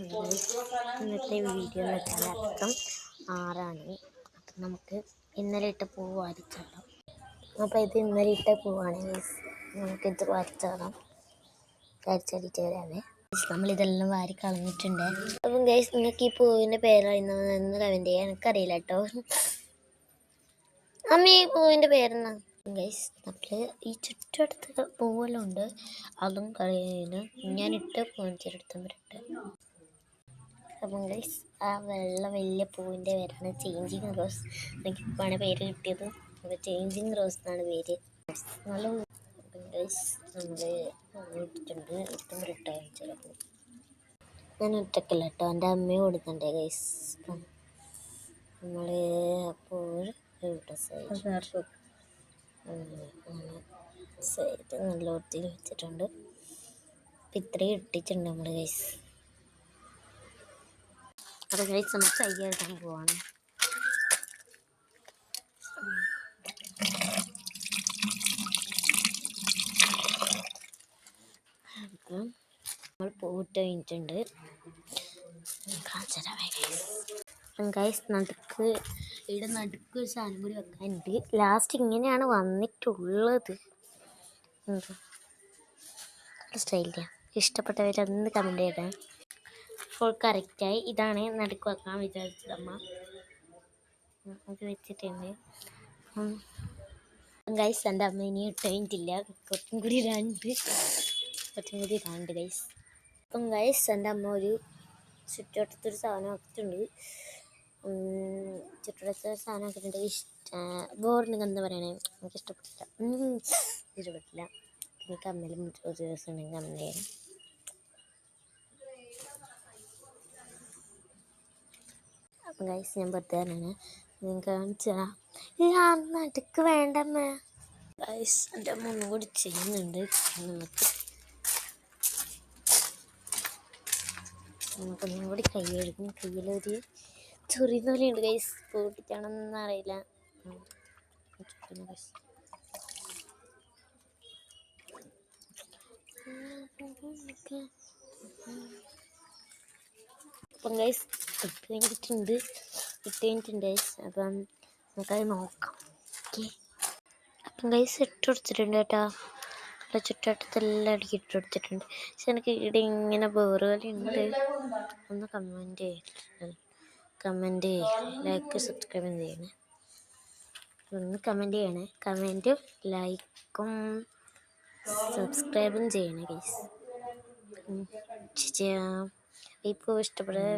ഇന്നത്തെ വീഡിയോ എന്ന് വെച്ചാൽ അക്കം 6 അപ്പം നമുക്ക് ഇന്നലെ ഇട്ട പൂവ് വരച്ചിടാം. അപ്പോൾ ഇത് ഇന്നലെ ഇട്ട പൂവാണ്. നമുക്കിത് വരച്ചിടാം. വരച്ചടിച്ച് വരാവേ. നമ്മളിതെല്ലാം വാരി കളഞ്ഞിട്ടുണ്ട്. അപ്പം ഗൈസ്, നിങ്ങൾക്ക് ഈ പൂവിൻ്റെ പേരറിയുന്നതെന്ന് കമൻറ്റ് ചെയ്യാൻ എനിക്കറിയില്ല കേട്ടോ. അമ്മ ഈ പൂവിൻ്റെ പേരെന്നാ? ഗൈസ്, നമ്മൾ ഈ ചുറ്റടുത്ത് പൂവെല്ലാം ഉണ്ട്, അതും കളയുന്നു. ഞാനിട്ട് പൂഞ്ചെടുത്തും വരട്ടെ. അപ്പം ഗൈസ്, ആ വലിയ പൂവിൻ്റെ പേരാണ് ചേഞ്ചിങ് റോസ്. എനിക്കിപ്പോഴാണ് പേര് കിട്ടിയത്. അപ്പോൾ ചേഞ്ചിങ് റോസ് എന്നാണ് പേര്. നല്ല ഗൈസ്, നമ്മൾ ഇട്ടിട്ടുണ്ട്. ഇട്ടും വരട്ടെ. ചിലപ്പോൾ ഞാൻ ഒറ്റക്കല്ല കേട്ടോ, എൻ്റെ അമ്മയും കൊടുക്കണ്ടേ ഗൈസ്. നമ്മൾ അപ്പോൾ സൈഡ് നല്ല ഒത്തിരി വെച്ചിട്ടുണ്ട്. അപ്പം ഇത്രയും ഇട്ടിട്ടുണ്ട് നമ്മൾ ഗൈസ്. അത് ഗൈസ്, നമ്മൾ കൈയ്യെടുക്കാൻ പോവാണ്. അപ്പം നമ്മൾ പൂട്ട് കഴിഞ്ഞിട്ടുണ്ട്. ഗൈസ്, നടുക്ക് ഒരു സാധനം കൂടി വെക്കാനുണ്ട്. ലാസ്റ്റ് ഇങ്ങനെയാണ് വന്നിട്ടുള്ളത്. സ്റ്റൈലില്ല. ഇഷ്ടപ്പെട്ടവരൊന്ന് കമൻറ്റ് ചെയ്തേ. ഫുൾ കറക്റ്റായി. ഇതാണ് നടുക്ക് വെക്കാൻ വിചാരിച്ചത് അമ്മ. അത് വെച്ചിട്ടുണ്ട്. ഗൈസ്, എൻ്റെ അമ്മ ഇനി ഇട്ടില്ല. കുറച്ചും കൂടി ഇടാണ്ട് ഗൈസ്. അപ്പം ഗൈസ്, എൻ്റെ അമ്മ ഒരു ചുറ്റുവട്ടത്തൊരു സാധനം ആക്കിയിട്ടുണ്ട്. ചുറ്റുവട്ടത്തൊരു സാധനം ആക്കിയിട്ടുണ്ട്. ബോറിന് എന്താ പറയണേ, എനിക്ക് ഇഷ്ടപ്പെട്ടില്ല. പിന്നെ കമ്മലും ഒരു ദിവസം ഉണ്ടെങ്കിൽ കമ്മൽ ചെയ്യണം. അപ്പം ഗൈസ്, ഞാൻ വെറുതെ തന്നെയാണ് നിങ്ങൾക്ക് കാണിച്ചാ. നടുക്ക് വേണ്ടമ്മ. ഗൈസ്, എൻ്റെ അമ്മ ഒന്നും കൂടി ചെയ്യുന്നുണ്ട്. നമുക്കൊന്നും കൂടി കൈ കഴുകും. കയ്യിലൊരു ചെറിയ നൂലുണ്ട് ഗൈസ്. പൂട്ടിച്ചാണെന്ന് അറിയില്ല. അപ്പം ഗൈസ്, ഇട്ട് കഴിഞ്ഞിട്ടുണ്ട് ഗൈസ്. അപ്പം നമുക്കത് നോക്കാം. ഓക്കെ. അപ്പം ഗൈസ്, ഇട്ട് കൊടുത്തിട്ടുണ്ട് കേട്ടോ. ചുറ്റുവട്ടത്തെല്ലാം അടിക്കി ഇട്ട് കൊടുത്തിട്ടുണ്ട്. പക്ഷെ എനിക്ക് ഇവിടെ ഇങ്ങനെ ബോറ് പോലെ ഉണ്ട്. ഒന്ന് കമൻറ്റ് ലൈക്ക് സബ്സ്ക്രൈബ് ചെയ്യണേ. ഒന്ന് കമൻറ്റ് ചെയ്യണേ. കമൻറ്റും ലൈക്കും സബ്സ്ക്രൈബും ചെയ്യണേ ഗൈസ്. ഇപ്പോൾ ഇഷ്ടപ്പെടുക